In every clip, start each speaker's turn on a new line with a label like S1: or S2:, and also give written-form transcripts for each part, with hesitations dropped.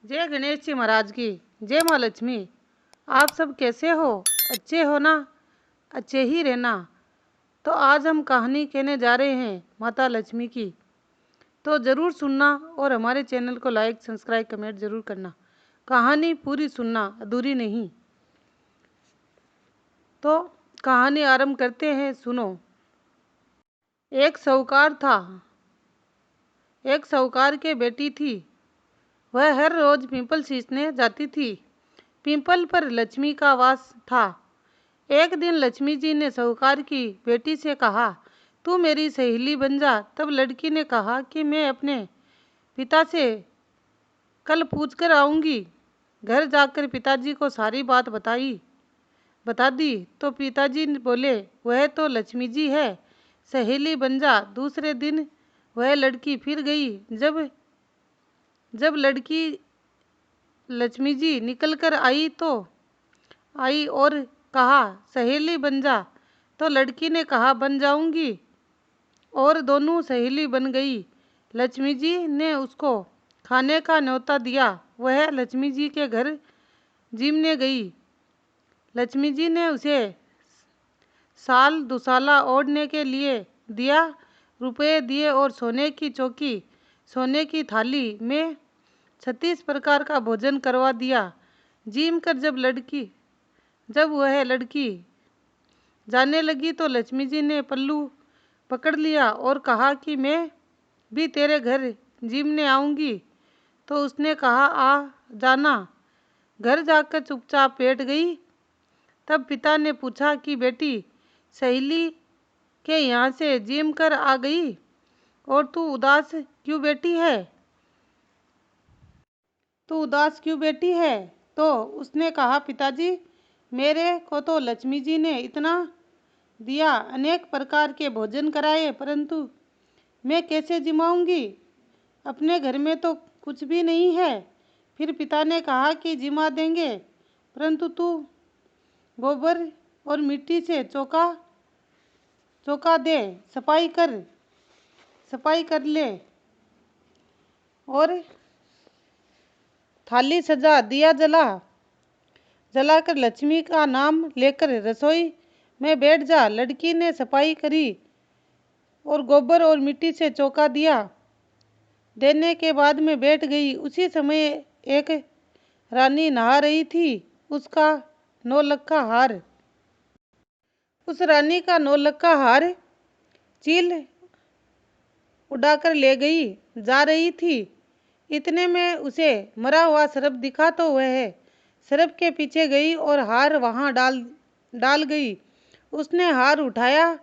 S1: जय गणेश जी महाराज की। जय माँ लक्ष्मी। आप सब कैसे हो? अच्छे हो ना? अच्छे ही रहना। तो आज हम कहानी कहने जा रहे हैं माता लक्ष्मी की। तो ज़रूर सुनना और हमारे चैनल को लाइक सब्सक्राइब कमेंट ज़रूर करना। कहानी पूरी सुनना, अधूरी नहीं। तो कहानी आरंभ करते हैं, सुनो। एक साहूकार था। एक साहूकार के बेटी थी। वह हर रोज़ पीपल सींचने जाती थी। पीपल पर लक्ष्मी का वास था। एक दिन लक्ष्मी जी ने साहूकार की बेटी से कहा, तू मेरी सहेली बन जा। तब लड़की ने कहा कि मैं अपने पिता से कल पूछ कर आऊँगी। घर जाकर पिताजी को सारी बात बता दी तो पिताजी बोले, वह तो लक्ष्मी जी है, सहेली बन जा। दूसरे दिन वह लड़की फिर गई। जब लड़की लक्ष्मी जी निकल कर आई और कहा, सहेली बन जा। तो लड़की ने कहा, बन जाऊंगी। और दोनों सहेली बन गई। लक्ष्मी जी ने उसको खाने का न्योता दिया। वह लक्ष्मी जी के घर जिमने गई। लक्ष्मी जी ने उसे साल दुसाला ओढ़ने के लिए दिया, रुपए दिए और सोने की चौकी, सोने की थाली में 36 प्रकार का भोजन करवा दिया। जिम कर जब वह लड़की जाने लगी तो लक्ष्मी जी ने पल्लू पकड़ लिया और कहा कि मैं भी तेरे घर जिमने आऊँगी। तो उसने कहा, आ जाना। घर जाकर चुपचाप बैठ गई। तब पिता ने पूछा कि बेटी, सहेली के यहाँ से जिम कर आ गई और तू उदास क्यों बैठी है? तो उसने कहा, पिताजी, मेरे को तो लक्ष्मी जी ने इतना दिया, अनेक प्रकार के भोजन कराए, परंतु मैं कैसे जिमाऊंगी? अपने घर में तो कुछ भी नहीं है। फिर पिता ने कहा कि जिमा देंगे, परंतु तू गोबर और मिट्टी से चौका दे, सफाई कर ले और थाली सजा, दिया जलाकर लक्ष्मी का नाम लेकर रसोई में बैठ जा। लड़की ने सफाई करी और गोबर और मिट्टी से चौका देने के बाद में बैठ गई। उसी समय एक रानी नहा रही थी। उसका उस रानी का नौलखा हार चील उड़ाकर ले जा रही थी। इतने में उसे मरा हुआ सर्प दिखा तो वह सर्प के पीछे गई और हार वहां डाल गई। उसने हार उठाया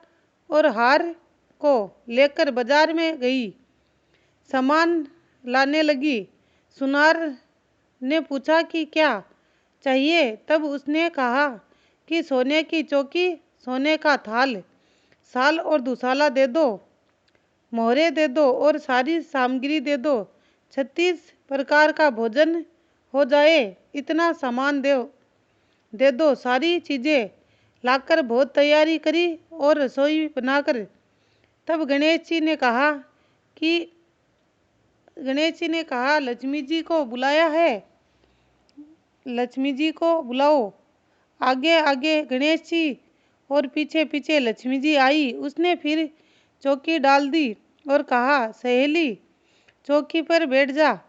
S1: और हार को लेकर बाजार में गई, सामान लाने लगी। सुनार ने पूछा कि क्या चाहिए? तब उसने कहा कि सोने की चौकी, सोने का थाल, साल और दुसाला दे दो, मोहरे दे दो और सारी सामग्री दे दो। 36 प्रकार का भोजन हो जाए, इतना सामान दे दो। सारी चीजें लाकर बहुत तैयारी करी और रसोई बनाकर तब गणेश जी ने कहा, लक्ष्मी जी को बुलाया है, लक्ष्मी जी को बुलाओ। आगे आगे गणेश जी और पीछे पीछे लक्ष्मी जी आई। उसने फिर चौकी डाल दी और कहा, सहेली चौकी पर बैठ जा।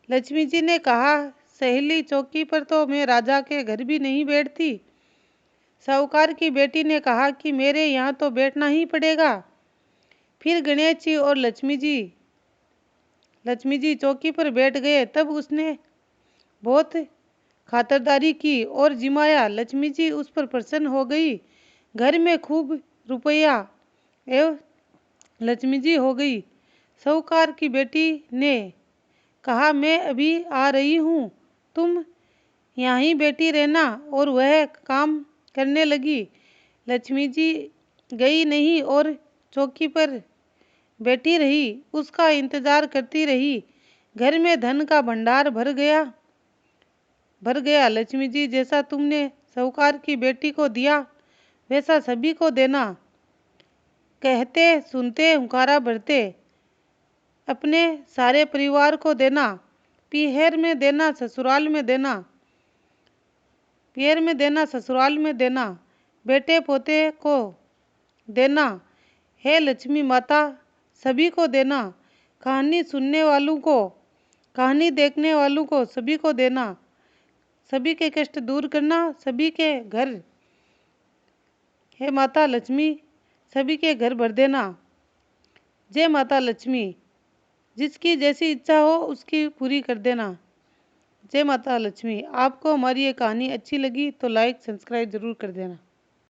S1: लक्ष्मी जी ने कहा, सहेली चौकी पर तो मैं राजा के घर भी नहीं बैठती। साहूकार की बेटी ने कहा कि मेरे यहाँ तो बैठना ही पड़ेगा। फिर गणेश जी और लक्ष्मी जी चौकी पर बैठ गए। तब उसने बहुत खातिरदारी की और जिमाया। लक्ष्मी जी उस पर प्रसन्न हो गई। घर में खूब रुपया एवं लक्ष्मी जी हो गई। साहूकार की बेटी ने कहा, मैं अभी आ रही हूँ, तुम यहाँ ही बैठी रहना। और वह काम करने लगी। लक्ष्मी जी गई नहीं और चौकी पर बैठी रही, उसका इंतजार करती रही। घर में धन का भंडार भर गया। लक्ष्मी जी, जैसा तुमने साहूकार की बेटी को दिया वैसा सभी को देना। कहते सुनते हुंकारा भरते अपने सारे परिवार को देना। पीहर में देना ससुराल में देना, पीहर में देना ससुराल में देना, बेटे पोते को देना, हे लक्ष्मी माता सभी को देना, कहानी सुनने वालों को, कहानी देखने वालों को सभी को देना, सभी के कष्ट दूर करना, सभी के घर, हे माता लक्ष्मी सभी के घर भर देना। जय माता लक्ष्मी, जिसकी जैसी इच्छा हो उसकी पूरी कर देना। जय माता लक्ष्मी। आपको हमारी ये कहानी अच्छी लगी तो लाइक सब्सक्राइब ज़रूर कर देना।